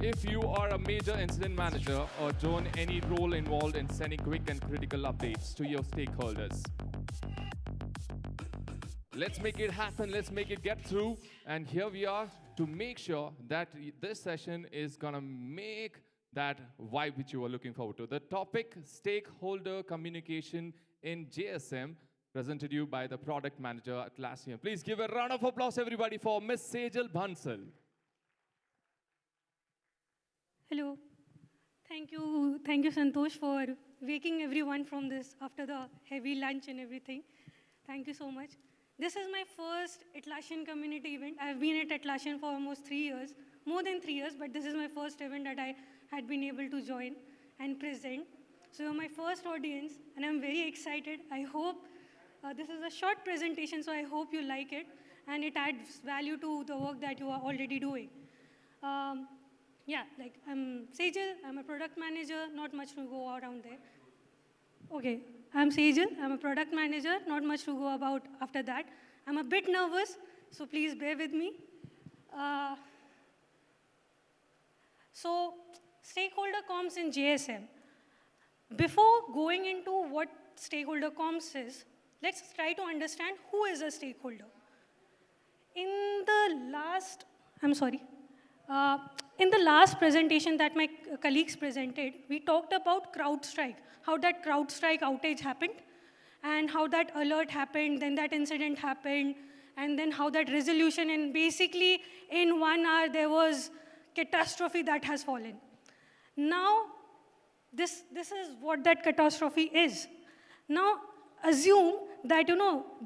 If you are a major incident manager or join any role involved in sending quick and critical updates to your stakeholders, let's make it happen, let's make it get through. And here we are to make sure that this session is gonna make that vibe which you are looking forward to. The topic, stakeholder communication in JSM, presented to you by the product manager Atlassian. Please give a round of applause, everybody, for Miss Sejal Bansal. Hello. Thank you, Santosh, for waking everyone from this after the heavy lunch and everything. Thank you so much. This is my first Atlassian community event. I've been at Atlassian for almost 3 years, more than 3 years, but this is my first event that I had been able to join and present. So you're my first audience, and I'm very excited. I hope this is a short presentation, so I hope you like it, and it adds value to the work that you are already doing. Yeah, like I'm Sejal, I'm a product manager, not much to go around there. Okay, I'm Sejal, I'm a product manager, not much to go about after that. I'm a bit nervous, so please bear with me. So, stakeholder comms in JSM. Before going into what stakeholder comms is, let's try to understand who is a stakeholder. In the last, I'm sorry, in the last presentation that my colleagues presented, we talked about CrowdStrike, how that CrowdStrike outage happened, and how that alert happened, then that incident happened, and then how that resolution, and basically in 1 hour there was catastrophe that has fallen. Now, this is what that catastrophe is. Now, assume that,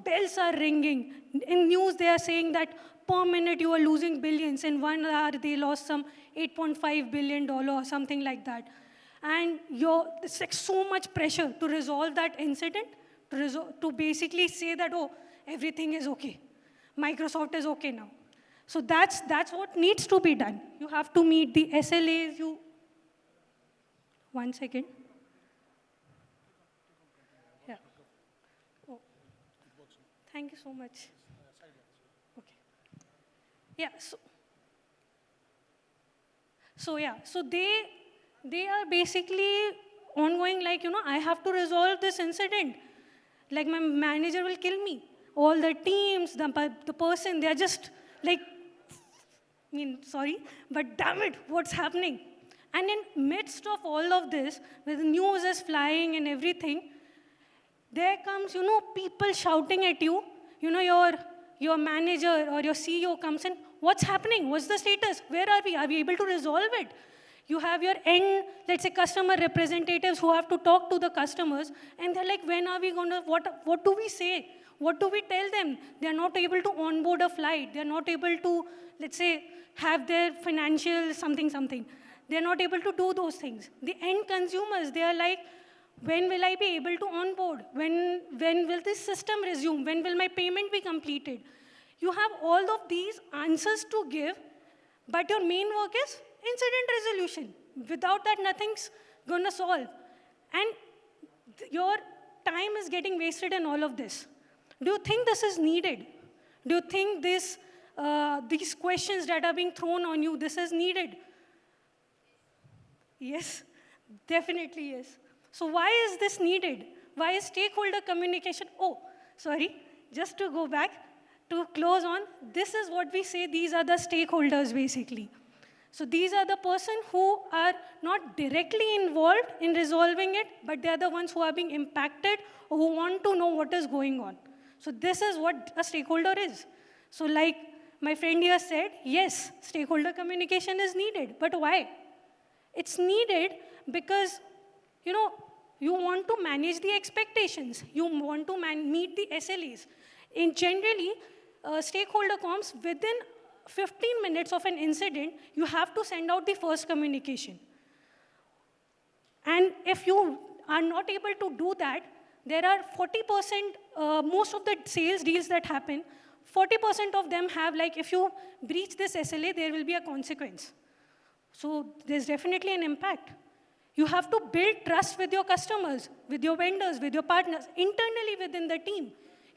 bells are ringing. In news, they are saying that per minute you are losing billions. In 1 hour, they lost some $8.5 billion or something like that. And it's like so much pressure to resolve that incident, to basically say that, oh, everything is okay. Microsoft is okay now. So that's what needs to be done. You have to meet the SLAs. One second. Yeah. Oh. Thank you so much. Okay. Yeah. So they are basically ongoing, like, I have to resolve this incident. Like, my manager will kill me. All the teams, the person, they're just like, sorry, but damn it, what's happening? And in midst of all of this, where the news is flying and everything, there comes, people shouting at you. Your manager or your CEO comes in, what's happening? What's the status? Where are we? Are we able to resolve it? You have your end, let's say, customer representatives who have to talk to the customers, and they're like, when are we going to, what do we say? What do we tell them? They're not able to onboard a flight. They're not able to, let's say, have their financial something. They're not able to do those things. The end consumers, they are like, when will I be able to onboard? When will this system resume? When will my payment be completed? You have all of these answers to give, but your main work is incident resolution. Without that, nothing's going to solve. And your time is getting wasted in all of this. Do you think this is needed? Do you think these questions that are being thrown on you, this is needed? Yes, definitely yes. So why is this needed? Why is stakeholder communication? Oh, sorry, just to go back, to close on, this is what we say, these are the stakeholders basically. So these are the person who are not directly involved in resolving it, but they are the ones who are being impacted or who want to know what is going on. So this is what a stakeholder is. So like my friend here said, yes, stakeholder communication is needed, but why? It's needed because, you want to manage the expectations. You want to meet the SLAs. Generally, stakeholder comms, within 15 minutes of an incident, you have to send out the first communication. And if you are not able to do that, there are 40%, most of the sales deals that happen, 40% of them have, like, if you breach this SLA, there will be a consequence. So there's definitely an impact. You have to build trust with your customers, with your vendors, with your partners, internally within the team.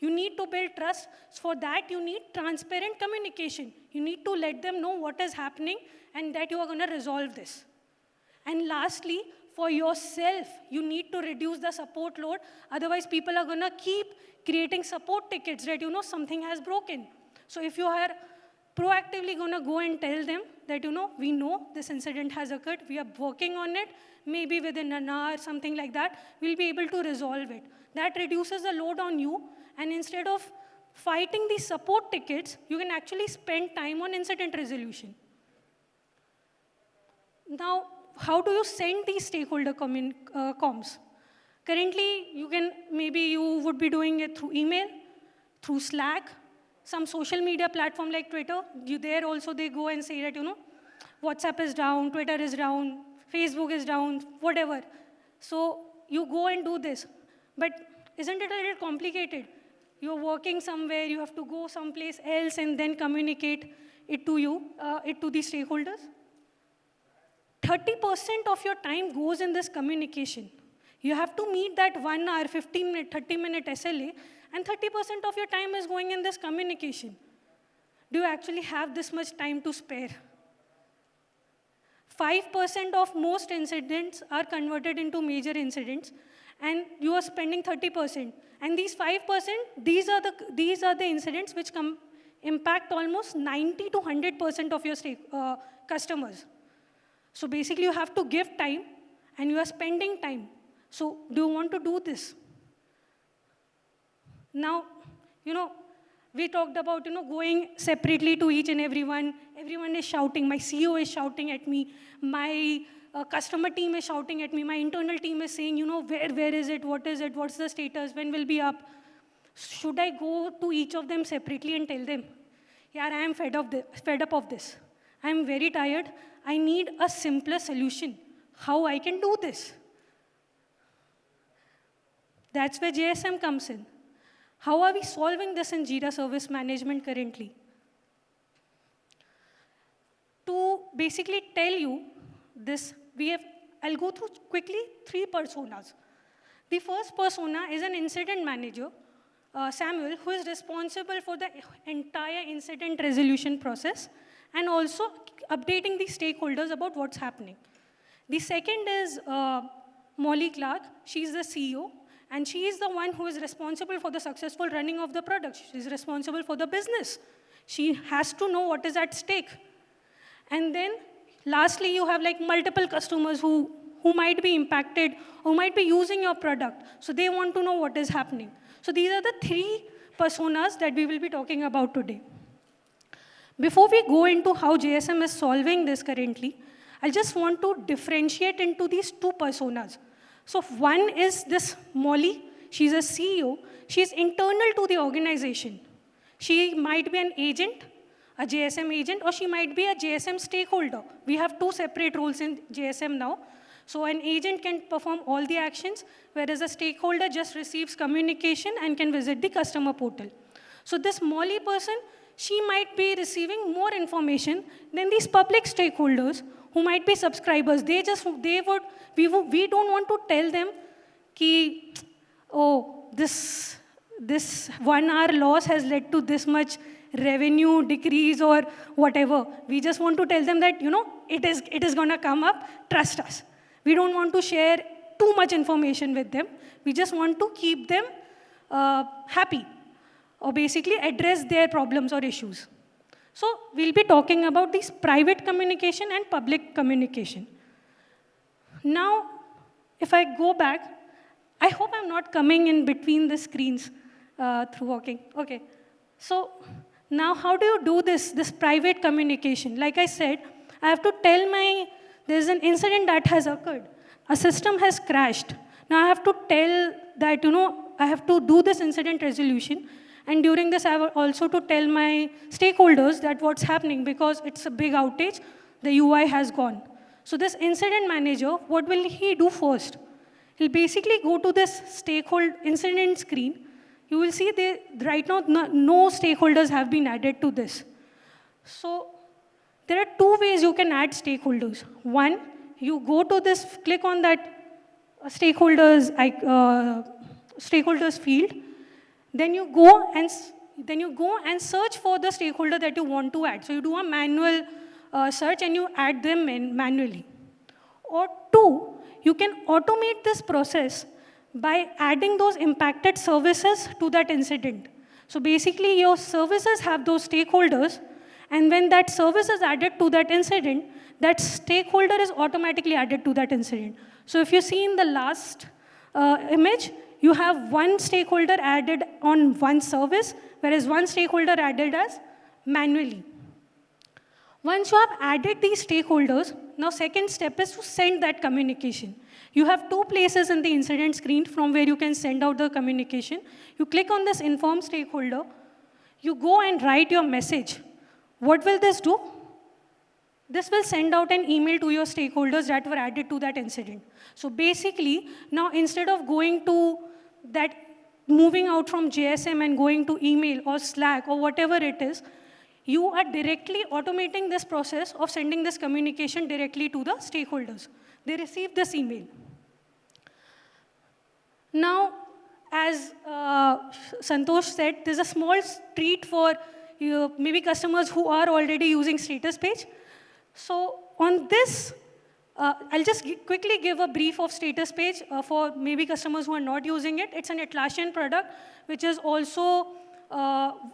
You need to build trust. For that, you need transparent communication. You need to let them know what is happening and that you are going to resolve this. And lastly, for yourself, you need to reduce the support load. Otherwise, people are going to keep creating support tickets that, something has broken. So if you are proactively going to go and tell them that, we know this incident has occurred, we are working on it, maybe within an hour, something like that, we'll be able to resolve it. That reduces the load on you, and instead of fighting these support tickets, you can actually spend time on incident resolution. Now, how do you send these stakeholder comms? Currently, maybe you would be doing it through email, through Slack, some social media platform like Twitter. There also they go and say that, WhatsApp is down, Twitter is down, Facebook is down, whatever. So you go and do this. But isn't it a little complicated? You're working somewhere, you have to go someplace else and then communicate it to the stakeholders. 30% of your time goes in this communication. You have to meet that 1 hour, 15-minute, 30-minute SLA, and 30% of your time is going in this communication. Do you actually have this much time to spare? 5% of most incidents are converted into major incidents, and you are spending 30%. And these 5%, these are the incidents which impact almost 90 to 100% of your customers. So basically, you have to give time, and you are spending time. So do you want to do this? Now, we talked about, going separately to each and everyone. Everyone is shouting. My CEO is shouting at me. My customer team is shouting at me. My internal team is saying, where is it? What is it? What's the status? When will be up? Should I go to each of them separately and tell them, yeah, I am fed up of this. I am very tired. I need a simpler solution. How I can do this? That's where JSM comes in. How are we solving this in Jira Service Management currently? To basically tell you this, I'll go through quickly 3 personas. The first persona is an incident manager, Samuel, who is responsible for the entire incident resolution process and also updating the stakeholders about what's happening. The second is Molly Clark. She's the CEO. And she is the one who is responsible for the successful running of the product. She's responsible for the business. She has to know what is at stake. And then, lastly, you have multiple customers who might be impacted, who might be using your product. So they want to know what is happening. So these are the 3 personas that we will be talking about today. Before we go into how JSM is solving this currently, I just want to differentiate into these 2 personas. So one is this Molly. She's a CEO. She's internal to the organization. She might be an agent, a JSM agent, or she might be a JSM stakeholder. We have 2 separate roles in JSM now. So an agent can perform all the actions, whereas a stakeholder just receives communication and can visit the customer portal. So this Molly person, she might be receiving more information than these public stakeholders who might be subscribers. We don't want to tell them ki, oh, this 1 hour loss has led to this much revenue decrease or whatever. We just want to tell them that, it is going to come up, trust us. We don't want to share too much information with them. We just want to keep them happy or basically address their problems or issues. So we'll be talking about this private communication and public communication. Now, if I go back, I hope I'm not coming in between the screens through walking. Okay. So now how do you do this private communication? Like I said, I have to tell there's an incident that has occurred. A system has crashed. Now I have to tell that, I have to do this incident resolution. And during this, I have also to tell my stakeholders that what's happening because it's a big outage, the UI has gone. So this incident manager, what will he do first? He'll basically go to this stakeholder incident screen. You will see right now, no stakeholders have been added to this. So there are 2 ways you can add stakeholders. One, you go to this, click on that stakeholders field. Then you go and search for the stakeholder that you want to add. So you do a manual search and you add them manually. Or two, you can automate this process by adding those impacted services to that incident. So basically, your services have those stakeholders, and when that service is added to that incident, that stakeholder is automatically added to that incident. So if you see in the last image, you have one stakeholder added on one service, whereas one stakeholder added as manually. Once you have added these stakeholders, now second step is to send that communication. You have two places in the incident screen from where you can send out the communication. You click on this inform stakeholder. You go and write your message. What will this do? This will send out an email to your stakeholders that were added to that incident. So basically, now instead of going to that, moving out from JSM and going to email or Slack or whatever it is, you are directly automating this process of sending this communication directly to the stakeholders. They receive this email. Now, as Santosh said, there's a small treat for maybe customers who are already using status page. So on this, I'll just quickly give a brief of status page for maybe customers who are not using it. It's an Atlassian product, which is also,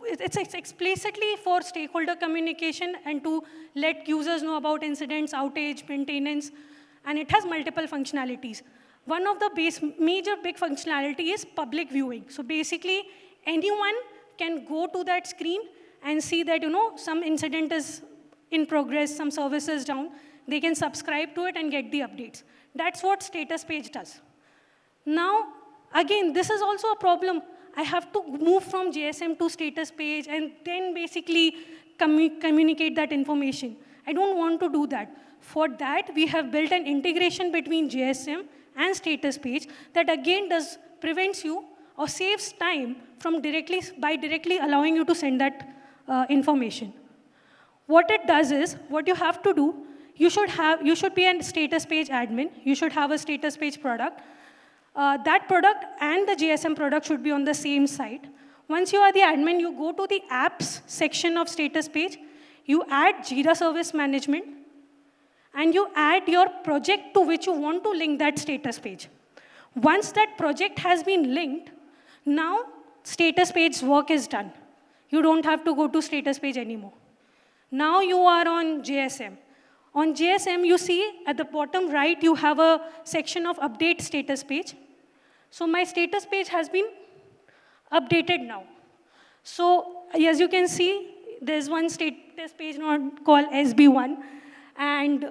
it's explicitly for stakeholder communication and to let users know about incidents, outage, maintenance, and it has multiple functionalities. One of the major big functionality is public viewing. So basically, anyone can go to that screen and see that, some incident is in progress, some service is down. They can subscribe to it and get the updates. That's what status page does. Now, again, this is also a problem. I have to move from JSM to status page and then basically communicate that information. I don't want to do that. For that, we have built an integration between JSM and status page that again prevents you or saves time from by directly allowing you to send that information. What it does is, what you have to do, you should be a status page admin. You should have a status page product. That product and the JSM product should be on the same site. Once you are the admin, you go to the apps section of status page. You add Jira Service Management, and you add your project to which you want to link that status page. Once that project has been linked, now status page work is done. You don't have to go to status page anymore. Now you are on JSM. On JSM, you see at the bottom right, you have a section of update status page. So my status page has been updated now. So as you can see, there's one status page called SB1, and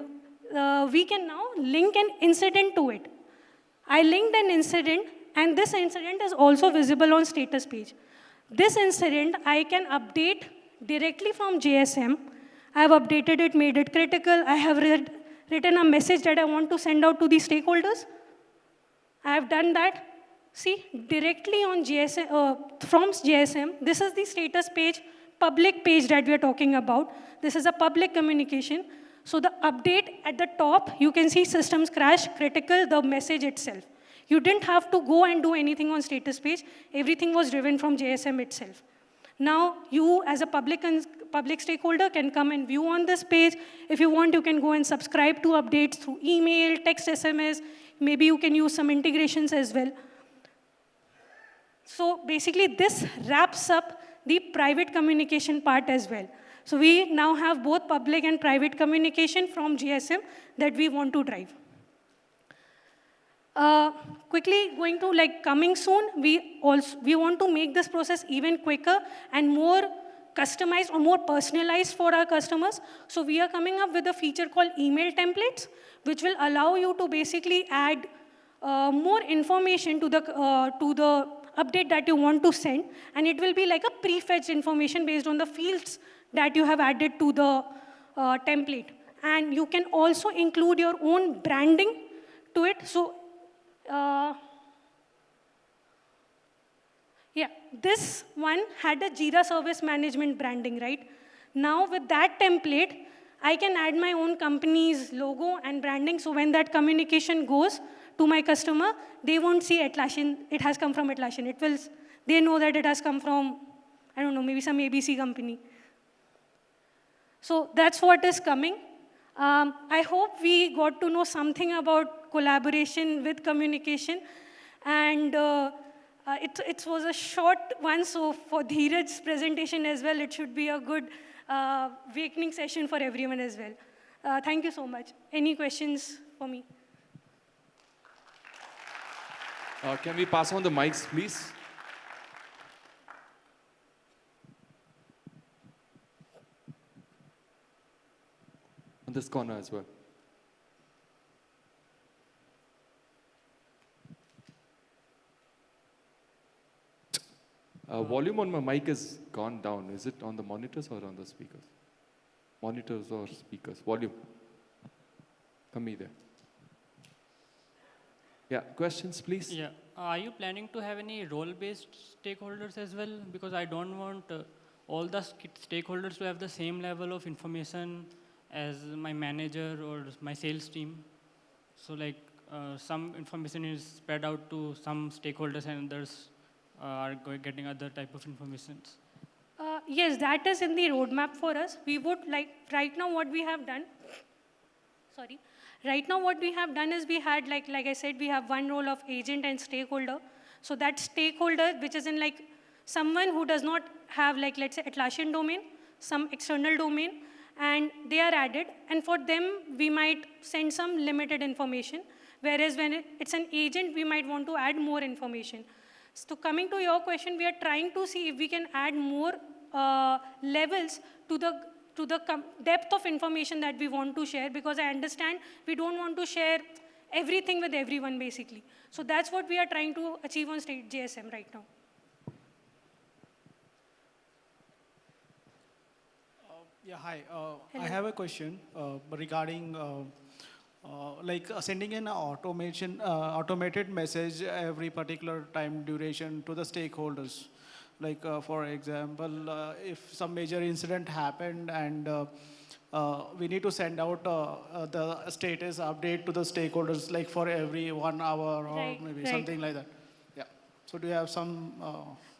we can now link an incident to it. I linked an incident, and this incident is also visible on status page. This incident, I can update directly from JSM. I have updated it, made it critical. I have written a message that I want to send out to the stakeholders. I have done that. See, directly on JSM, from JSM, this is the status page, public page that we are talking about. This is a public communication. So the update at the top, you can see systems crash, critical, the message itself. You didn't have to go and do anything on status page. Everything was driven from JSM itself. Now, you as a public stakeholder can come and view on this page. If you want, you can go and subscribe to updates through email, text SMS. Maybe you can use some integrations as well. So basically, this wraps up the private communication part as well. So we now have both public and private communication from GSM that we want to drive. Quickly going to coming soon, we want to make this process even quicker and more customized or more personalized for our customers. So we are coming up with a feature called email templates, which will allow you to basically add more information to the update that you want to send, and it will be like a prefetched information based on the fields that you have added to the template. And you can also include your own branding to it. So yeah, this one had a Jira Service Management branding, right? Now with that template, I can add my own company's logo and branding, so when that communication goes to my customer, they won't see Atlassian, it has come from Atlassian. They know that it has come from, I don't know, maybe some ABC company. So that's what is coming. I hope we got to know something about collaboration with communication. And it was a short one, so for Dheeraj's presentation as well, it should be a good awakening session for everyone as well. Thank you so much. Any questions for me? Can we pass on the mics, please? On this corner as well. Volume on my mic has gone down. Is it on the monitors or on the speakers? Monitors or speakers? Volume. Kami there. Yeah, questions, please? Yeah. Are you planning to have any role-based stakeholders as well? Because I don't want all the stakeholders to have the same level of information as my manager or my sales team. So like some information is spread out to some stakeholders and others are getting other type of informations. Yes, that is in the roadmap for us. We would like, right now what we have done, sorry. Right now what we have done is we had, like I said, we have one role of agent and stakeholder. So that stakeholder, which is in like someone who does not have like, let's say Atlassian domain, some external domain, and they are added. And for them, we might send some limited information. Whereas when it's an agent, we might want to add more information. So coming to your question, we are trying to see if we can add more levels to the depth of information that we want to share, because I understand we don't want to share everything with everyone basically. So that's what we are trying to achieve on State JSM right now. Yeah, hi. I have a question regarding sending an automated message every particular time duration to the stakeholders. Like, for example, if some major incident happened and we need to send out the status update to the stakeholders, like for every 1 hour or Right, maybe right. something like that. Yeah. So do you have some?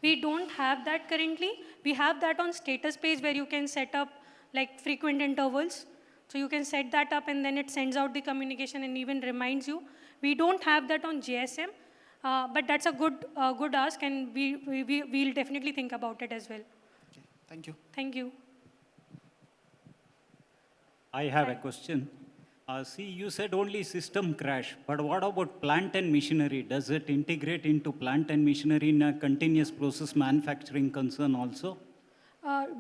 We don't have that currently. We have that on status page where you can set up like frequent intervals. So you can set that up and then it sends out the communication and even reminds you. We don't have that on JSM, but that's a good ask, and we'll definitely think about it as well. Okay. Thank you. Thank you. I have a question. See, you said only system crash, but what about plant and machinery? Does it integrate into plant and machinery in a continuous process manufacturing concern also?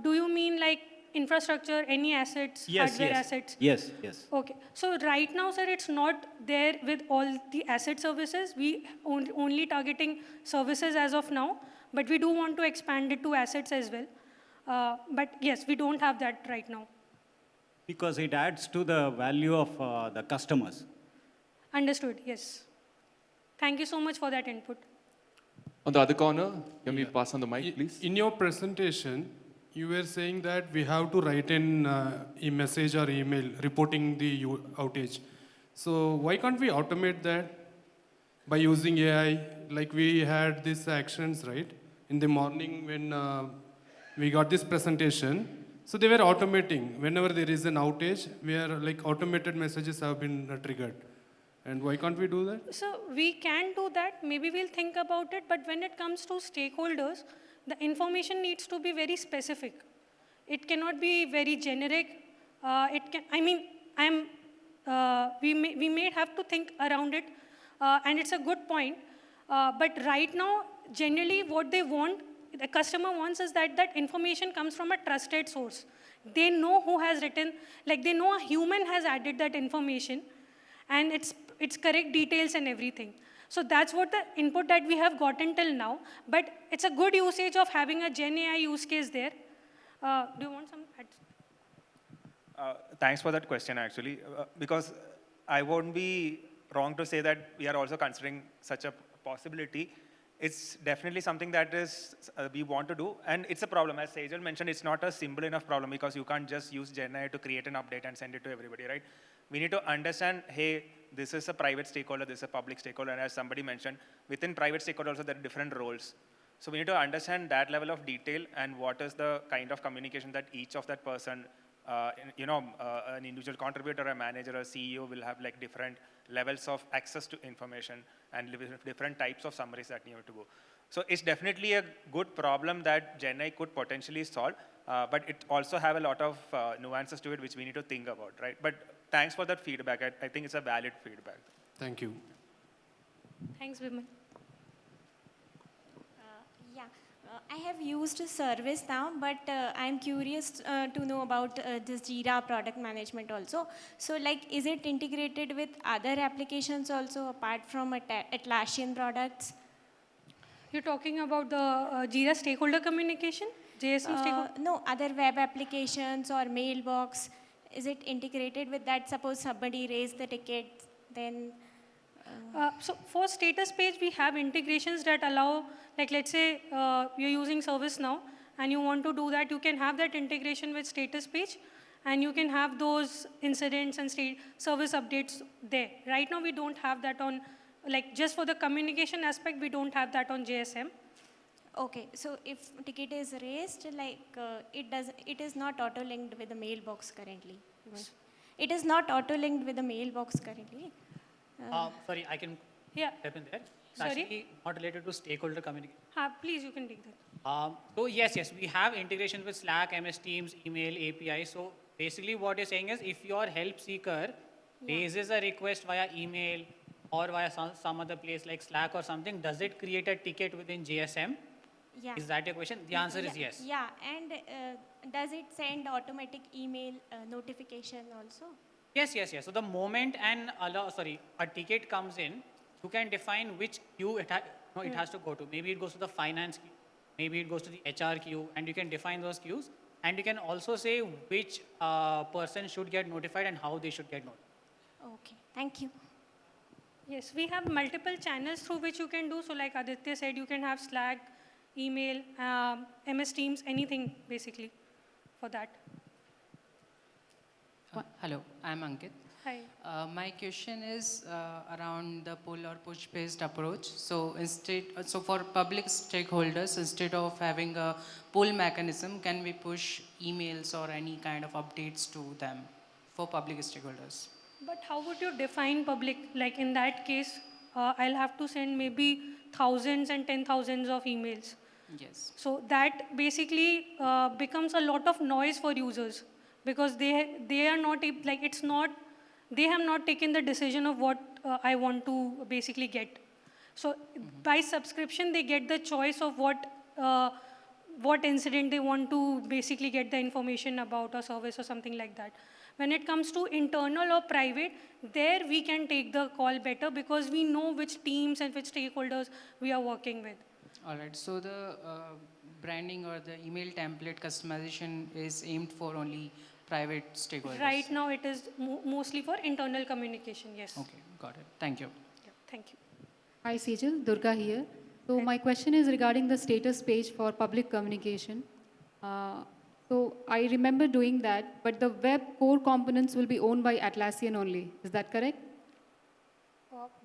Do you mean like infrastructure, any assets, hardware assets? Yes, yes. Okay. So right now, sir, it's not there with all the asset services. We only targeting services as of now, but we do want to expand it to assets as well. But yes, we don't have that right now. Because it adds to the value of the customers. Understood, yes. Thank you so much for that input. On the other corner, can we pass on the mic, please? In your presentation, you were saying that we have to write in a message or email reporting the outage. So why can't we automate that by using AI? Like we had these actions, right? In the morning when we got this presentation, so they were automating. Whenever there is an outage, where like automated messages have been triggered. And why can't we do that? So we can do that. Maybe we'll think about it. But when it comes to stakeholders, the information needs to be very specific. It cannot be very generic. We may have to think around it. And it's a good point. But right now, generally what they want, the customer wants is that that information comes from a trusted source. They know who has written, like they know a human has added that information and it's correct details and everything. So that's what the input that we have gotten till now. But it's a good usage of having a Gen AI use case there. Do you want some? Thanks for that question, actually, because I won't be wrong to say that we are also considering such a possibility. It's definitely something that is we want to do, and it's a problem. As Sejal mentioned, it's not a simple enough problem because you can't just use Gen AI to create an update and send it to everybody, right? We need to understand, hey, this is a private stakeholder, this is a public stakeholder, and as somebody mentioned, within private stakeholder also there are different roles. So we need to understand that level of detail and what is the kind of communication that each of that person, an individual contributor, a manager, a CEO will have like different levels of access to information and different types of summaries that need to go. So it's definitely a good problem that GenAI could potentially solve, but it also have a lot of nuances to it which we need to think about, right? But thanks for that feedback. I think it's a valid feedback. Thank you. Thanks, Vimal. Yeah, I have used service now, but I'm curious to know about this Jira product management also. So like, is it integrated with other applications also apart from Atlassian products? You're talking about the Jira stakeholder communication? JSM stakeholder? No, other web applications or mailbox. Is it integrated with that? Suppose somebody raised the ticket, then So for status page, we have integrations that allow, like let's say you're using ServiceNow and you want to do that, you can have that integration with status page and you can have those incidents and service updates there. Right now, we don't have that on, like just for the communication aspect, we don't have that on JSM. okay. So if ticket is raised, like it is not auto-linked with the mailbox currently. It is not auto-linked with the mailbox currently. Sorry, I can Yeah. step in there. It's Sorry? actually not related to stakeholder communication. Please, you can take that. So yes, we have integration with Slack, MS Teams, email, API. So basically what you're saying is if your help seeker raises a request via email or via some other place like Slack or something, does it create a ticket within JSM? Yeah. Is that your question? The answer is yes. Yeah, and does it send automatic email notification also? Yes. So the moment a ticket comes in, you can define which queue it has to go to. Maybe it goes to the finance queue, maybe it goes to the HR queue, and you can define those queues. And you can also say which person should get notified and how they should get notified. Okay, thank you. Yes, we have multiple channels through which you can do. So like Aditya said, you can have Slack, email, MS Teams, anything basically for that. Hello, I'm Ankit. Hi. My question is around the pull or push based approach. So for public stakeholders, instead of having a pull mechanism, can we push emails or any kind of updates to them for public stakeholders? But how would you define public? Like in that case, I'll have to send maybe thousands and 10,000s of emails. Yes. So that basically becomes a lot of noise for users because they are not like it's not, they have not taken the decision of what I want to basically get. So by subscription they get the choice of what incident they want to basically get the information about or service or something like that. When it comes to internal or private, there we can take the call better because we know which teams and which stakeholders we are working with. All right. So the branding or the email template customization is aimed for only private stakeholders. Right now it is mostly for internal communication, yes. Okay, got it. Thank you. Yeah, thank you. Hi, Sejal. Durga here. So my question is regarding the status page for public communication. So I remember doing that, but the web core components will be owned by Atlassian only. Is that correct?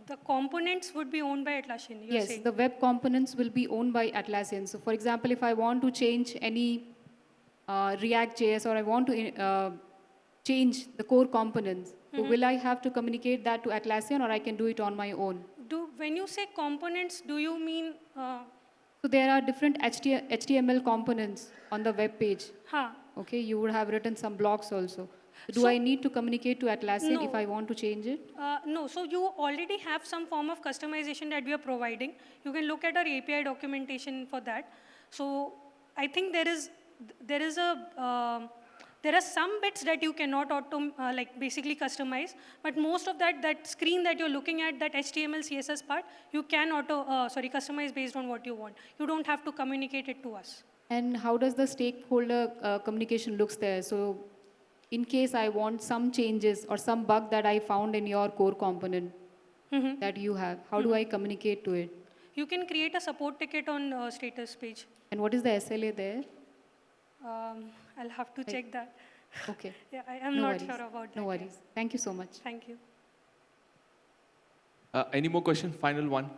The components would be owned by Atlassian, you're Yes, saying? the web components will be owned by Atlassian. So for example, if I want to change any React.js or I want to change the core components, so will I have to communicate that to Atlassian or I can do it on my own? When you say components, do you mean? So there are different HTML components on the web page. Huh. Okay, you would have written some blocks also. Do I need to communicate to Atlassian if I want to change it? No, so you already have some form of customization that we are providing. You can look at our API documentation for that. So I think there are some bits that you cannot basically customize, but most of that screen that you're looking at, that HTML, CSS part, you can customize based on what you want. You don't have to communicate it to us. And how does the stakeholder communication looks there? So in case I want some changes or some bug that I found in your core component that you have, how do I communicate to it? You can create a support ticket on status page. And what is the SLA there? I'll have to check that. Okay. Yeah, I am not sure about that. No worries. Thank you so much. Thank you. Any more question? Final one.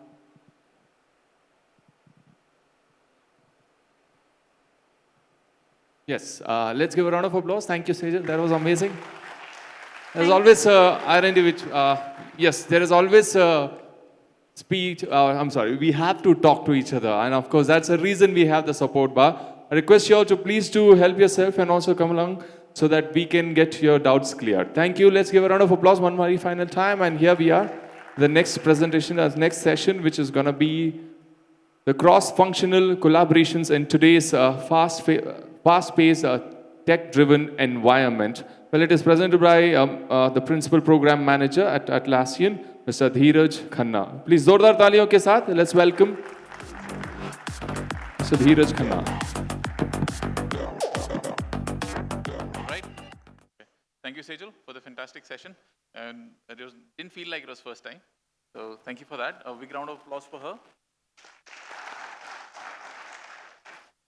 Yes, let's give a round of applause. Thank you, Sejal. That was amazing. There's Thank always R&D which, yes, there is always speech, I'm sorry, we have to talk to each other. And of course, that's the reason we have the support bar. I request you all to please do help yourself and also come along so that we can get your doubts cleared. Thank you. Let's give a round of applause one more final time. And here we are, the next presentation, next session, which is going to be the cross-functional collaborations in today's fast-paced, tech-driven environment. Well, it is presented by the Principal Program Manager at Atlassian, Mr. Dheeraj Khanna. Please, zordar taaliyon ke saath, let's welcome Mr. Dheeraj Khanna. Right. Okay. Thank you, Sejal, for the fantastic session. And didn't feel like it was first time. So thank you for that. A big round of applause for her.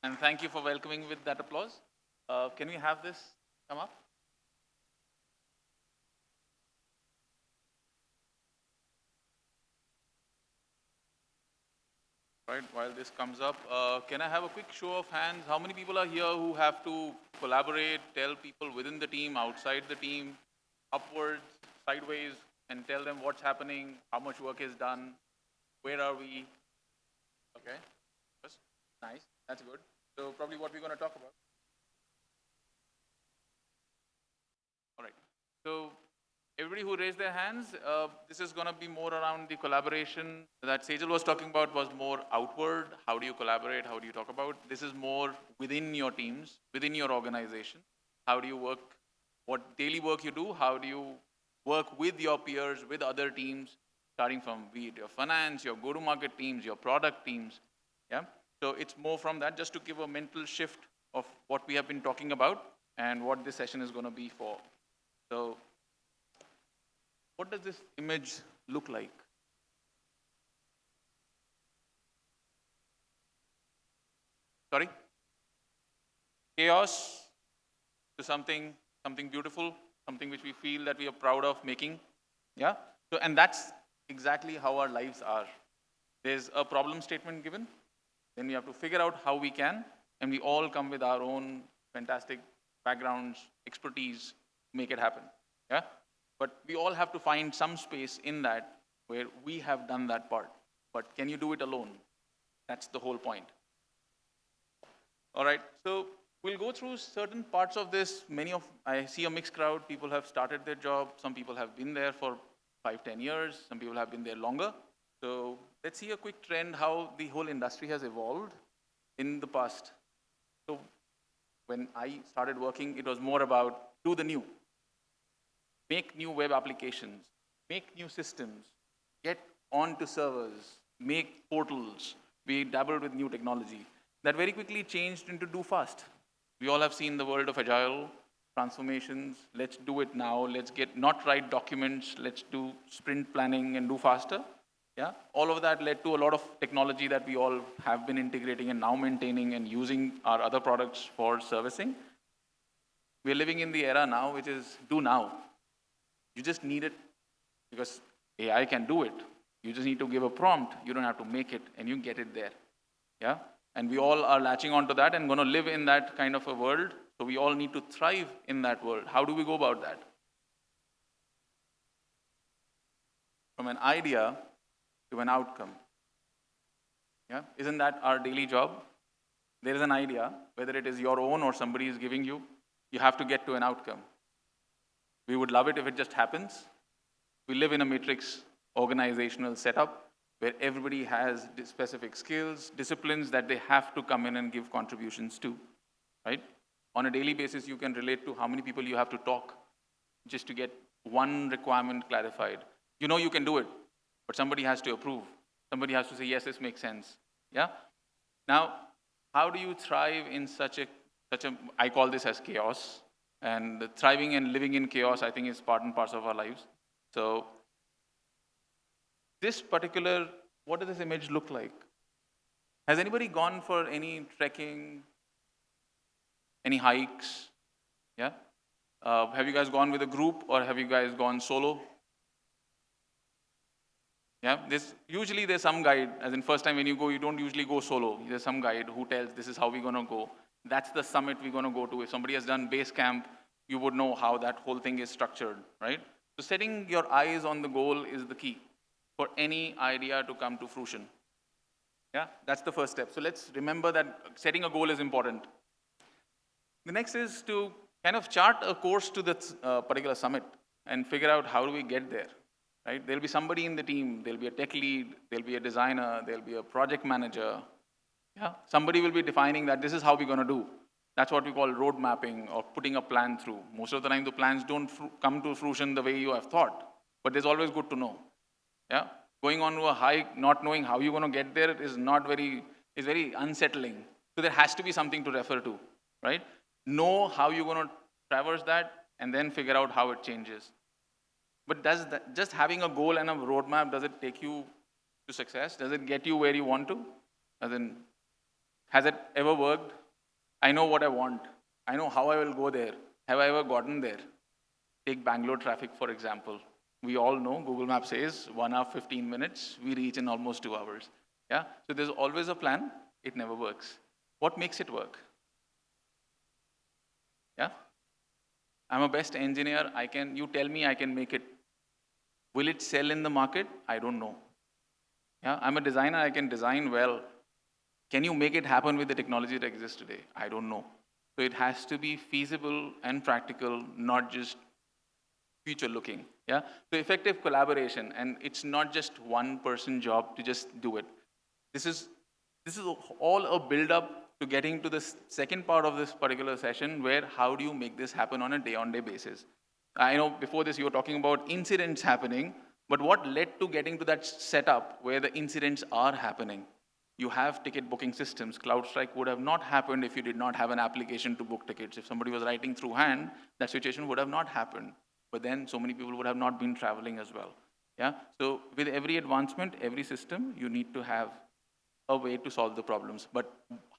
And thank you for welcoming with that applause. Can we have this come up? Right, while this comes up, can I have a quick show of hands? How many people are here who have to collaborate, tell people within the team, outside the team, upwards, sideways, and tell them what's happening, how much work is done, where are we? Okay, yes. Nice, that's good. So probably what we're going to talk about. All right, so everybody who raised their hands, this is going to be more around the collaboration that Sejal was talking about was more outward. How do you collaborate? How do you talk about? This is more within your teams, within your organization. How do you work? What daily work you do? How do you work with your peers, with other teams, starting from be it your finance, your go-to-market teams, your product teams. Yeah. So it's more from that, just to give a mental shift of what we have been talking about and what this session is going to be for. So what does this image look like? Sorry? Chaos to something beautiful, something which we feel that we are proud of making. Yeah? So, and that's exactly how our lives are. There's a problem statement given, then we have to figure out how we can, and we all come with our own fantastic backgrounds, expertise to make it happen. Yeah? But we all have to find some space in that where we have done that part. But can you do it alone? That's the whole point. All right, so we'll go through certain parts of this. I see a mixed crowd. People have started their job. Some people have been there for 5-10 years. Some people have been there longer. So let's see a quick trend, how the whole industry has evolved in the past. So when I started working, it was more about do the new. Make new web applications, make new systems, get onto servers, make portals. We dabbled with new technology. That very quickly changed into do fast. We all have seen the world of agile transformations. Let's do it now. Let's not write documents. Let's do sprint planning and do faster. Yeah, all of that led to a lot of technology that we all have been integrating and now maintaining and using our other products for servicing. We're living in the era now, which is do now. You just need it because AI can do it. You just need to give a prompt. You don't have to make it, and you get it there. Yeah? And we all are latching onto that and going to live in that kind of a world. So we all need to thrive in that world. How do we go about that? From an idea to an outcome. Yeah? Isn't that our daily job? There is an idea, whether it is your own or somebody is giving you, you have to get to an outcome. We would love it if it just happens. We live in a matrix organizational setup where everybody has specific skills, disciplines that they have to come in and give contributions to, right? On a daily basis, you can relate to how many people you have to talk just to get one requirement clarified. You know you can do it, but somebody has to approve. Somebody has to say, yes, this makes sense. Yeah? Now, how do you thrive in such a, I call this as chaos. And the thriving and living in chaos, I think, is part and parcel of our lives. So this particular, what does this image look like? Has anybody gone for any trekking, any hikes? Yeah? Have you guys gone with a group or have you guys gone solo? Yeah, usually there's some guide, as in first time when you go, you don't usually go solo. There's some guide who tells this is how we're going to go. That's the summit we're going to go to. If somebody has done base camp, you would know how that whole thing is structured, right? So setting your eyes on the goal is the key for any idea to come to fruition. Yeah, that's the first step. So let's remember that setting a goal is important. The next is to kind of chart a course to this particular summit and figure out how do we get there, right? There'll be somebody in the team, there'll be a tech lead, there'll be a designer, there'll be a project manager. Yeah, somebody will be defining that this is how we're going to do. That's what we call road mapping or putting a plan through. Most of the time, the plans don't come to fruition the way you have thought, but it's always good to know. Yeah, going on to a hike, not knowing how you're going to get there is very unsettling. So there has to be something to refer to, right? Know how you're going to traverse that, and then figure out how it changes. But does that, just having a goal and a roadmap, does it take you to success? Does it get you where you want to? As in, has it ever worked? I know what I want. I know how I will go there. Have I ever gotten there? Take Bangalore traffic, for example. We all know Google Maps says 1 hour, 15 minutes. We reach in almost 2 hours. Yeah? So there's always a plan. It never works. What makes it work? Yeah? I'm a best engineer. You tell me I can make it. Will it sell in the market? I don't know. Yeah? I'm a designer. I can design well. Can you make it happen with the technology that exists today? I don't know. So it has to be feasible and practical, not just future looking. Yeah? So effective collaboration, and it's not just one person job to just do it. This is all a build up to getting to the second part of this particular session, where how do you make this happen on a day-on-day basis? I know before this you were talking about incidents happening, but what led to getting to that setup where the incidents are happening? You have ticket booking systems. CloudStrike would have not happened if you did not have an application to book tickets. If somebody was writing through hand, that situation would have not happened. But then so many people would have not been traveling as well. Yeah? So with every advancement, every system, you need to have a way to solve the problems. But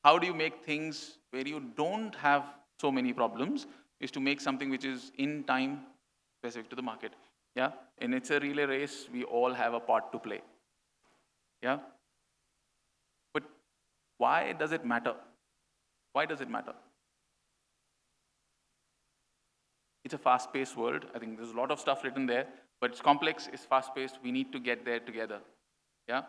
how do you make things where you don't have so many problems is to make something which is in time specific to the market. Yeah? And it's a relay race. We all have a part to play. Yeah? But why does it matter? Why does it matter? It's a fast-paced world. I think there's a lot of stuff written there, but it's complex, it's fast-paced. We need to get there together. Yeah?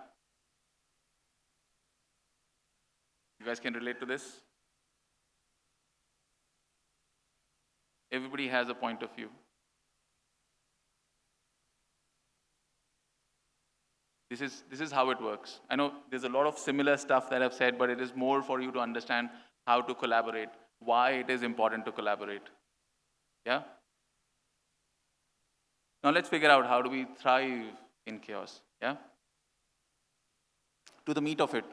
You guys can relate to this? Everybody has a point of view. This is how it works. I know there's a lot of similar stuff that I've said, but it is more for you to understand how to collaborate, why it is important to collaborate. Yeah? Now let's figure out how do we thrive in chaos. Yeah? To the meat of it.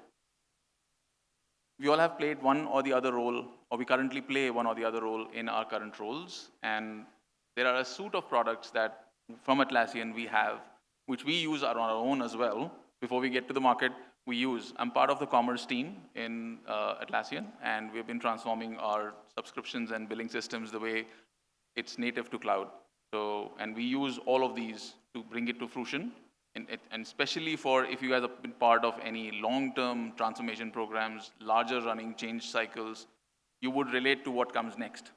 We all have played one or the other role, or we currently play one or the other role in our current roles. And there are a suite of products that from Atlassian we have, which we use on our own as well. Before we get to the market, we use. I'm part of the commerce team in Atlassian, and we've been transforming our subscriptions and billing systems the way it's native to cloud. So, and we use all of these to bring it to fruition. And especially for if you guys have been part of any long-term transformation programs, larger running change cycles, you would relate to what comes next.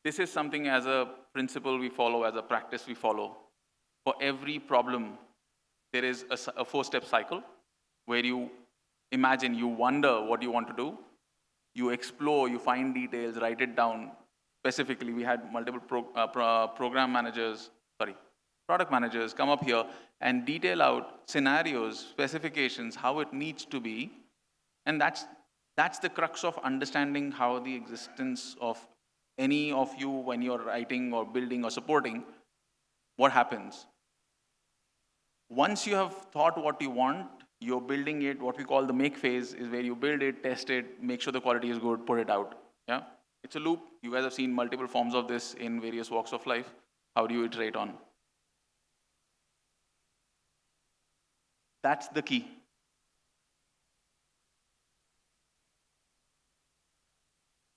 This is something as a principle we follow, as a practice we follow. For every problem, there is a four-step cycle where you imagine, you wonder what you want to do, you explore, you find details, write it down. Specifically, we had multiple product managers come up here and detail out scenarios, specifications, how it needs to be. And that's the crux of understanding how the existence of any of you when you're writing or building or supporting, what happens. Once you have thought what you want, you're building it. What we call the make phase is where you build it, test it, make sure the quality is good, put it out. Yeah? It's a loop. You guys have seen multiple forms of this in various walks of life. How do you iterate on? That's the key.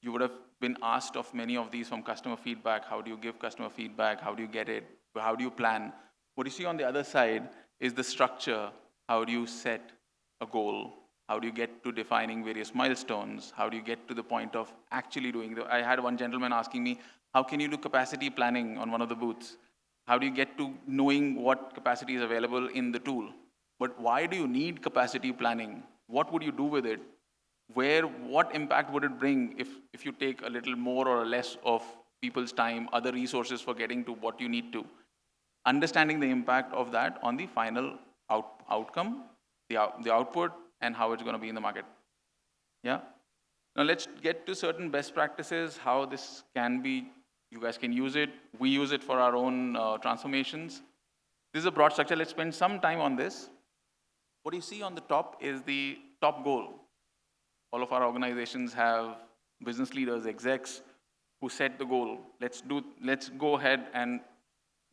You would have been asked of many of these from customer feedback. How do you give customer feedback? How do you get it? How do you plan? What you see on the other side is the structure. How do you set a goal? How do you get to defining various milestones? How do you get to the point of actually doing I had one gentleman asking me, how can you do capacity planning on one of the booths? How do you get to knowing what capacity is available in the tool? But why do you need capacity planning? What would you do with it? What impact would it bring if you take a little more or less of people's time, other resources for getting to what you need to? Understanding the impact of that on the final outcome, the output, and how it's going to be in the market. Yeah? Now let's get to certain best practices, how this can be, you guys can use it. We use it for our own transformations. This is a broad structure. Let's spend some time on this. What you see on the top is the top goal. All of our organizations have business leaders, execs, who set the goal. Let's go ahead and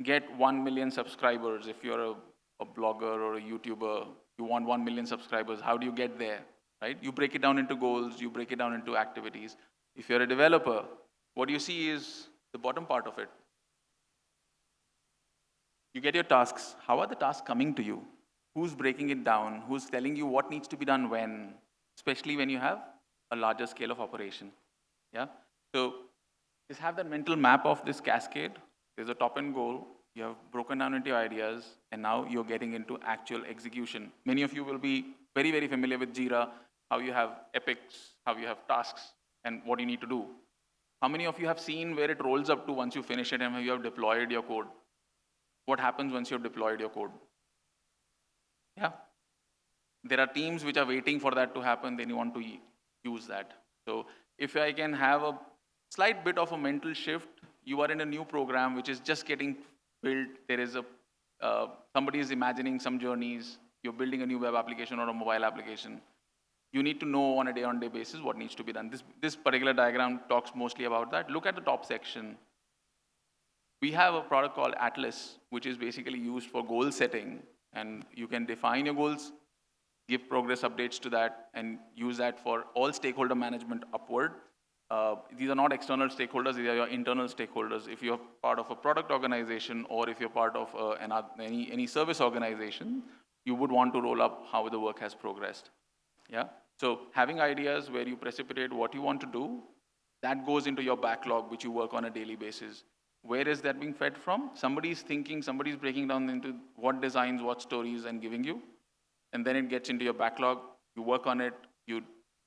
get 1 million subscribers. If you're a blogger or a YouTuber, you want 1 million subscribers. How do you get there, right? You break it down into goals, you break it down into activities. If you're a developer, what you see is the bottom part of it. You get your tasks. How are the tasks coming to you? Who's breaking it down? Who's telling you what needs to be done when? Especially when you have a larger scale of operation. Yeah? So just have that mental map of this cascade. There's a top-end goal. You have broken down into your ideas, and now you're getting into actual execution. Many of you will be very, very familiar with Jira, how you have epics, how you have tasks, and what you need to do. How many of you have seen where it rolls up to once you finish it and how you have deployed your code? What happens once you've deployed your code? Yeah. There are teams which are waiting for that to happen, then you want to use that. So if I can have a slight bit of a mental shift, you are in a new program which is just getting built. There is somebody is imagining some journeys. You're building a new web application or a mobile application. You need to know on a day-on-day basis what needs to be done. This particular diagram talks mostly about that. Look at the top section. We have a product called Atlas, which is basically used for goal setting. And you can define your goals, give progress updates to that, and use that for all stakeholder management upward. These are not external stakeholders, these are your internal stakeholders. If you're part of a product organization or if you're part of any service organization, you would want to roll up how the work has progressed. Yeah? So having ideas where you precipitate what you want to do, that goes into your backlog, which you work on a daily basis. Where is that being fed from? Somebody's thinking, somebody's breaking down into what designs, what stories, and giving you. And then it gets into your backlog. You work on it. You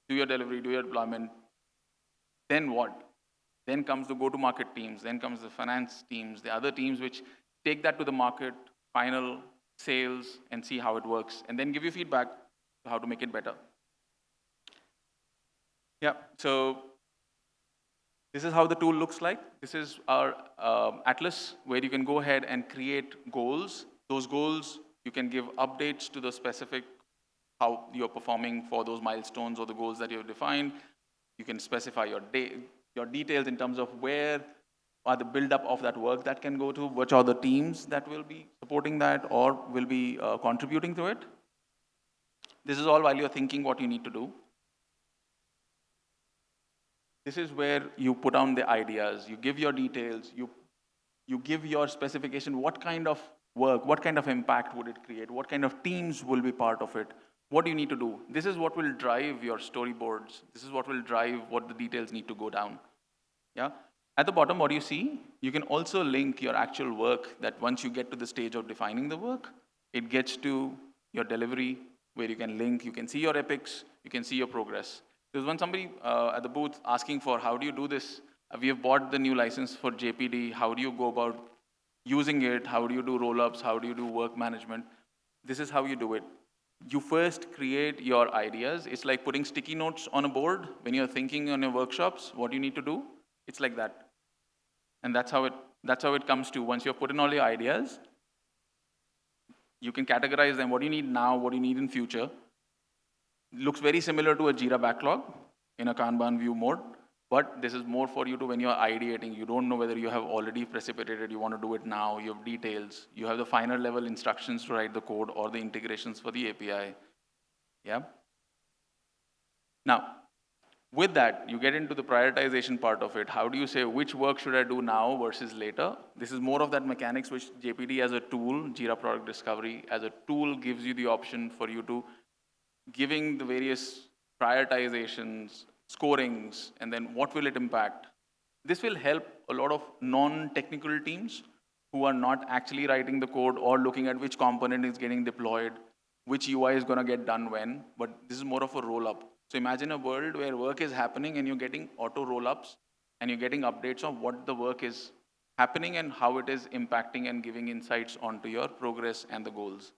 do your delivery, do your deployment. Then what? Then comes the go-to-market teams. Then comes the finance teams, the other teams which take that to the market, final sales, and see how it works. And then give you feedback to how to make it better. Yeah, so this is how the tool looks like. This is our Atlas, where you can go ahead and create goals. Those goals, you can give updates to the specific how you're performing for those milestones or the goals that you've defined. You can specify your details in terms of where are the build-up of that work that can go to, which are the teams that will be supporting that or will be contributing to it. This is all while you're thinking what you need to do. This is where you put down the ideas, you give your details, you give your specification, what kind of work, what kind of impact would it create, what kind of teams will be part of it, what do you need to do. This is what will drive your storyboards. This is what will drive what the details need to go down. Yeah? At the bottom, what do you see? You can also link your actual work that once you get to the stage of defining the work, it gets to your delivery where you can link, you can see your epics, you can see your progress. There's one somebody at the booth asking for, how do you do this? We have bought the new license for JPD. How do you go about using it? How do you do roll-ups? How do you do work management? This is how you do it. You first create your ideas. It's like putting sticky notes on a board when you're thinking on your workshops, what you need to do. It's like that. And that's how it comes to. Once you've put in all your ideas, you can categorize them. What do you need now? What do you need in future? Looks very similar to a Jira backlog in a Kanban view mode, but this is more for you to when you're ideating. You don't know whether you have already precipitated, you want to do it now, you have details, you have the final level instructions to write the code or the integrations for the API. Yeah? Now, with that, you get into the prioritization part of it. How do you say which work should I do now versus later? This is more of that mechanics which JPD as a tool, Jira Product Discovery, as a tool gives you the option for you to giving the various prioritizations, scorings, and then what will it impact. This will help a lot of non-technical teams who are not actually writing the code or looking at which component is getting deployed, which UI is going to get done when, but this is more of a roll-up. So imagine a world where work is happening and you're getting auto roll-ups and you're getting updates of what the work is happening and how it is impacting and giving insights onto your progress and the goals.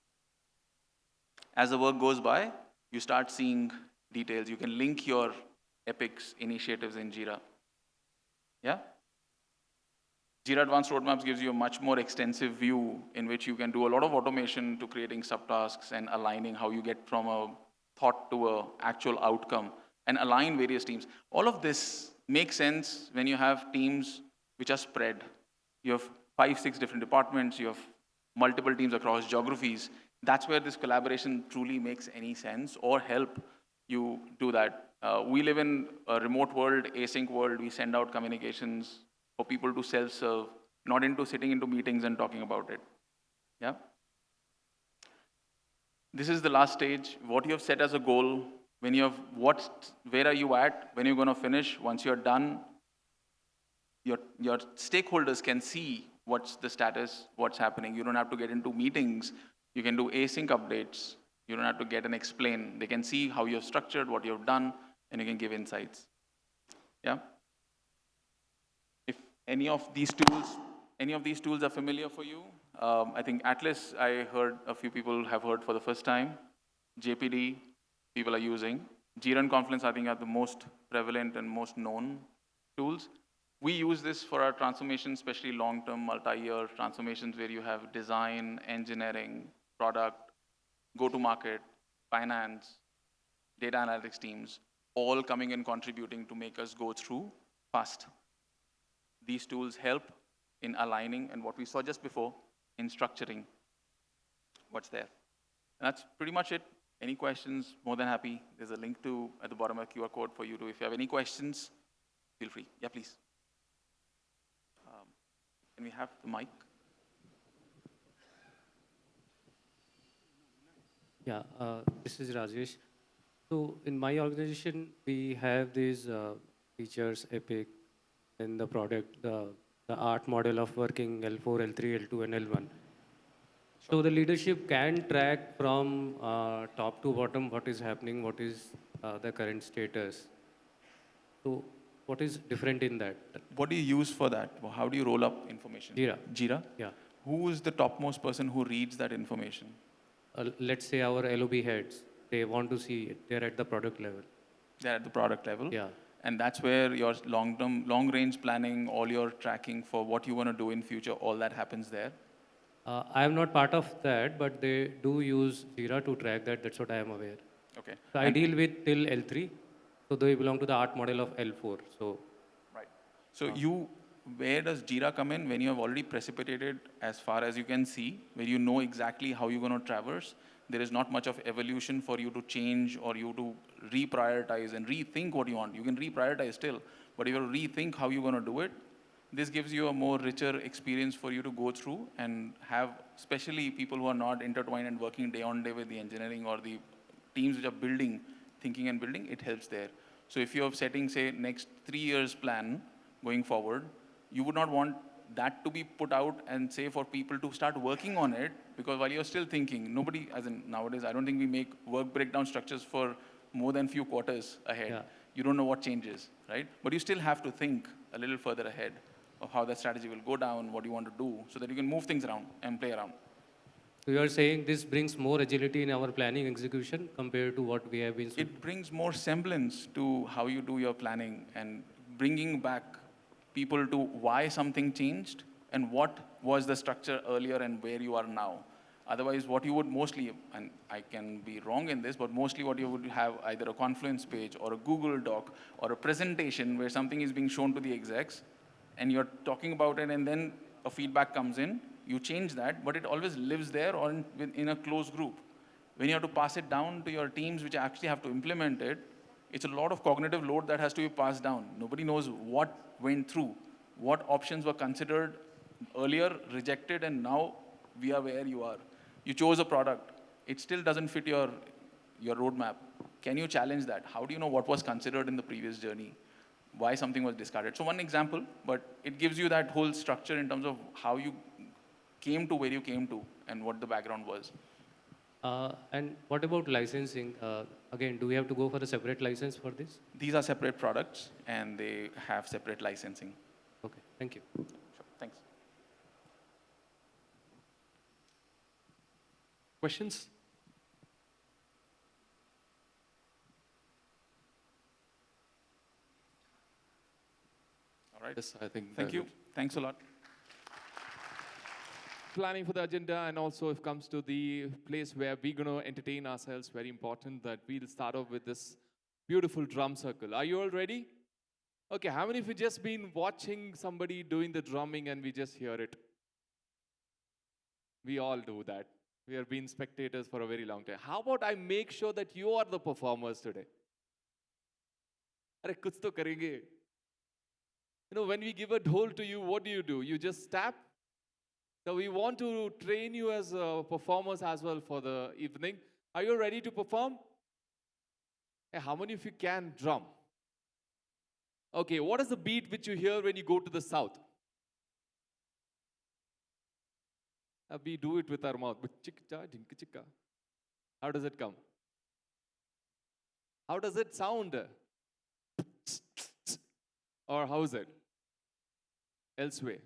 As the work goes by, you start seeing details. You can link your epics initiatives in Jira. Yeah? Jira Advanced Roadmaps gives you a much more extensive view in which you can do a lot of automation to creating subtasks and aligning how you get from a thought to a actual outcome and align various teams. All of this makes sense when you have teams which are spread. You have 5, 6 different departments, you have multiple teams across geographies. That's where this collaboration truly makes any sense or help you do that. We live in a remote world, async world. We send out communications for people to self-serve, not into sitting into meetings and talking about it. Yeah? This is the last stage. What you have set as a goal, when you have where are you at, when you're going to finish, once you're done, your stakeholders can see what's the status, what's happening. You don't have to get into meetings. You can do async updates. You don't have to get and explain. They can see how you've structured, what you've done, and you can give insights. Yeah? If any of these tools are familiar for you, I think Atlas, I heard a few people have heard for the first time. JPD, people are using. Jira and Confluence, I think, are the most prevalent and most known tools. We use this for our transformation, especially long-term, multi-year transformations where you have design, engineering, product, go-to-market, finance, data analytics teams, all coming and contributing to make us go through fast. These tools help in aligning and what we saw just before, in structuring what's there. And that's pretty much it. Any questions, more than happy. There's a link to at the bottom of the QR code for you to, if you have any questions, feel free. Yeah, please. Can we have the mic? Yeah, this is Rajesh. So in my organization, we have these features, Epic, in the product, the art model of working L4, L3, L2, and L1. So the leadership can track from top to bottom what is happening, what is the current status. So what is different in that? What do you use for that? How do you roll up information? Jira. Jira? Yeah. Who is the topmost person who reads that information? Let's say our LOB heads, they want to see it. They're at the product level. They're at the product level? Yeah. And that's where your long-range planning, all your tracking for what you want to do in future, all that happens there? I am not part of that, but they do use Jira to track that. That's what I am aware. Okay. So I deal with till L3. So they belong to the art model of L4. So. Right. So where does Jira come in? When you have already precipitated as far as you can see, where you know exactly how you're going to traverse, there is not much of evolution for you to change or you to reprioritize and rethink what you want. You can reprioritize still, but if you rethink how you're going to do it, this gives you a more richer experience for you to go through and have, especially people who are not intertwined and working day on day with the engineering or the teams which are building, thinking and building, it helps there. So if you're setting, say, next 3 years plan going forward, you would not want that to be put out and say for people to start working on it, because while you're still thinking, nobody, as in nowadays, I don't think we make work breakdown structures for more than few quarters ahead. Yeah. You don't know what changes, right? But you still have to think a little further ahead of how that strategy will go down, what you want to do, so that you can move things around and play around. So you are saying this brings more agility in our planning execution compared to what we have been. It brings more semblance to how you do your planning and bringing back people to why something changed and what was the structure earlier and where you are now. Otherwise, what you would mostly, and I can be wrong in this, but mostly what you would have either a Confluence page or a Google Doc or a presentation where something is being shown to the execs and you're talking about it and then a feedback comes in, you change that, but it always lives there or in a closed group. When you have to pass it down to your teams which actually have to implement it, it's a lot of cognitive load that has to be passed down. Nobody knows what went through, what options were considered earlier, rejected, and now we are where you are. You chose a product. It still doesn't fit your your roadmap, can you challenge that? How do you know what was considered in the previous journey? Why something was discarded? So one example, but it gives you that whole structure in terms of how you came to where you came to and what the background was. And what about licensing? Again, do we have to go for a separate license for this? These are separate products and they have separate licensing. Okay, thank you. Sure, thanks. Questions? All right. Yes, I think. Thank you. Thanks a lot. Planning for the agenda, and also if comes to the place where we're going to entertain ourselves, very important that we'll start off with this beautiful drum circle. Are you all ready? Okay, how many of you just been watching somebody doing the drumming and we just hear it? We all do that. We have been spectators for a very long time. How about I make sure that you are the performers today? Arey, kuch to karenge. You know, when we give a dhol to you, what do? You just tap. So we want to train you as performers as well for the evening. Are you ready to perform? Hey, how many of you can drum? Okay, what is the beat which you hear when you go to the south? We do it with our mouth. How does it come? How does it sound? Or how is it? Elsewhere.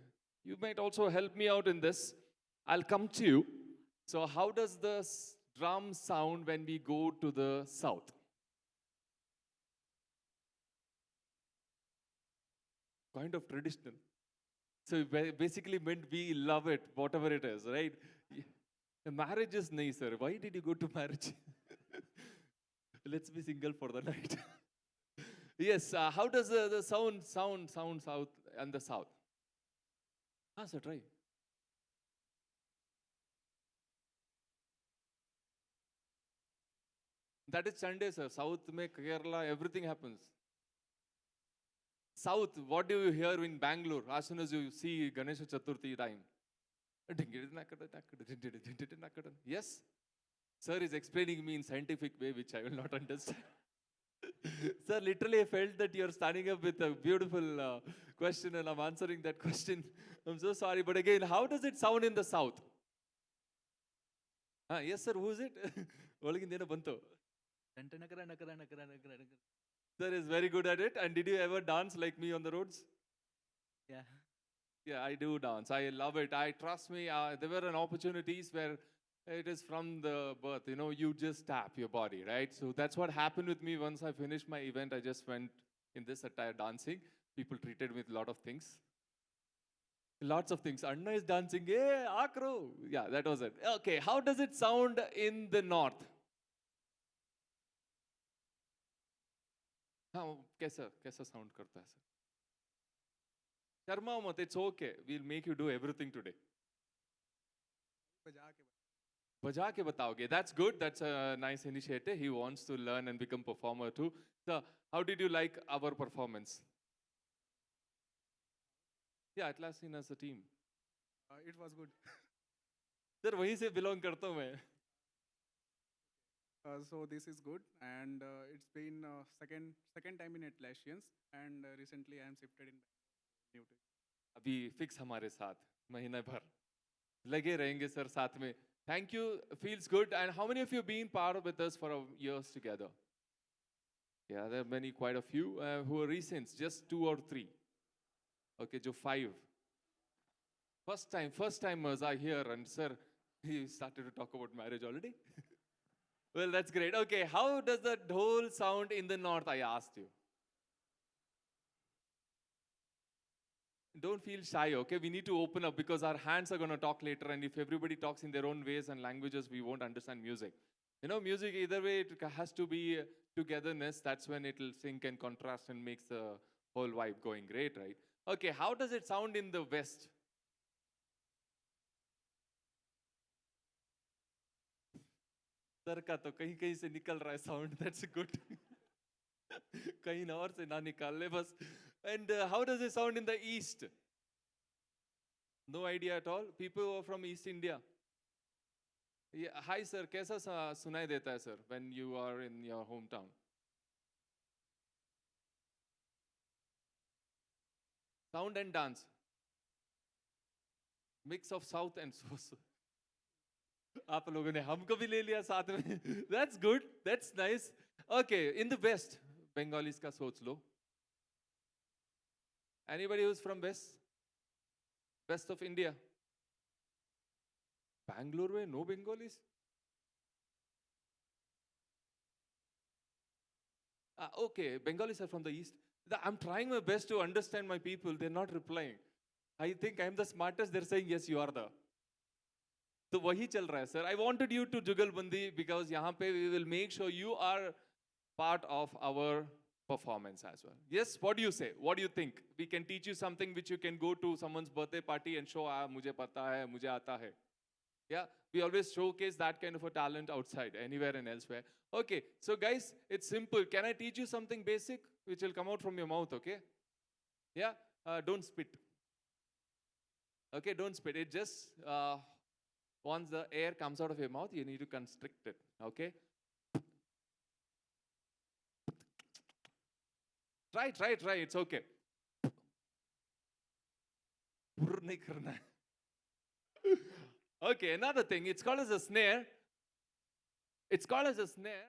You might also help me out in this. I'll come to you. So how does the drum sound when we go to the south? Kind of traditional. So basically meant we love it, whatever it is, right? Marriage is nice, sir. Why did you go to marriage? Let's be single for the night. Yes, how does the sound south and the south? Ah, sir, try. That is Sunday, sir. South, mein Kerala, everything happens. South, what do you hear in Bangalore as soon as you see Ganesha Chaturthi time? Yes? Sir is explaining me in scientific way, which I will not understand. Sir, literally I felt that you're standing up with a beautiful question and I'm answering that question. I'm so sorry. But again, how does it sound in the south? Yes, sir. Who is it? Olagindeena bantu. Sir is very good at it. And did you ever dance like me on the roads? Yeah. Yeah, I do dance. I love it. Trust me, there were opportunities where it is from the birth. You know, you just tap your body, right? So that's what happened with me once I finished my event. I just went in this attire dancing. People treated me with a lot of things. Lots of things. Anna is dancing. Hey, Akro. Yeah, that was it. Okay, how does it sound in the north? कैसा sound करता है sir? Sharma mat, it's okay. We'll make you do everything today. बजा के बताओगे. That's good. That's a nice initiative. He wants to learn and become performer too. So, how did you like our performance? Yeah, Atlassian as a team. It was good. Sir, वहीं से belong करता हूँ मैं. So this is good, and it's been second time in Atlassians, and recently I am shifted in new to. अभी fix हमारे साथ महीना भर लगे रहेंगे सर साथ में. Thank you. Feels good. And how many of you have been part with us for years together? Yeah, there are many, quite a few who are recent, just 2 or 3. Okay, jo 5. First timers are here, and sir, he started to talk about marriage already. Well, that's great. Okay, how does the dhol sound in the north? I asked you. Don't feel shy, okay? We need to open up because our hands are going to talk later, and if everybody talks in their own ways and languages, we won't understand music. You know, music, either way, it has to be togetherness. That's when it'll sync and contrast and makes the whole vibe going great, right? Okay, how does it sound in the west? Sir का तो कहीं कहीं से निकल रहा है sound. That's good. कहीं ना और से ना निकाल ले बस. And how does it sound in the east? No idea at all. People who are from East India. Yeah, hi sir, कैसा सुनाई देता है sir when you are in your hometown? Sound and dance. Mix of south and south. आप लोगों ने हमको भी ले लिया साथ में. That's good. That's nice. Okay, in the west, Bengalis का सोच लो. Anybody who's from west? West of India? Bangalore में no Bengalis? Okay, Bengalis are from the east. I'm trying my best to understand my people. They're not replying. I think I'm the smartest. They're saying, yes, you are the. तो वही चल रहा है sir. I wanted you to जुगलबंदी because यहाँ पे we will make sure you are part of our performance as well. Yes, what do you say? What do you think? We can teach you something which you can go to someone's birthday party and show, मुझे पता है, मुझे आता है. Yeah, we always showcase that kind of a talent outside, anywhere and elsewhere. Okay, so guys, it's simple. Can I teach you something basic which will come out from your mouth, okay? Yeah, don't spit. Okay, don't spit. It just, once the air comes out of your mouth, you need to constrict it, okay? Try, it's okay. नहीं करना है. Okay, another thing, it's called as a snare. It's called as a snare.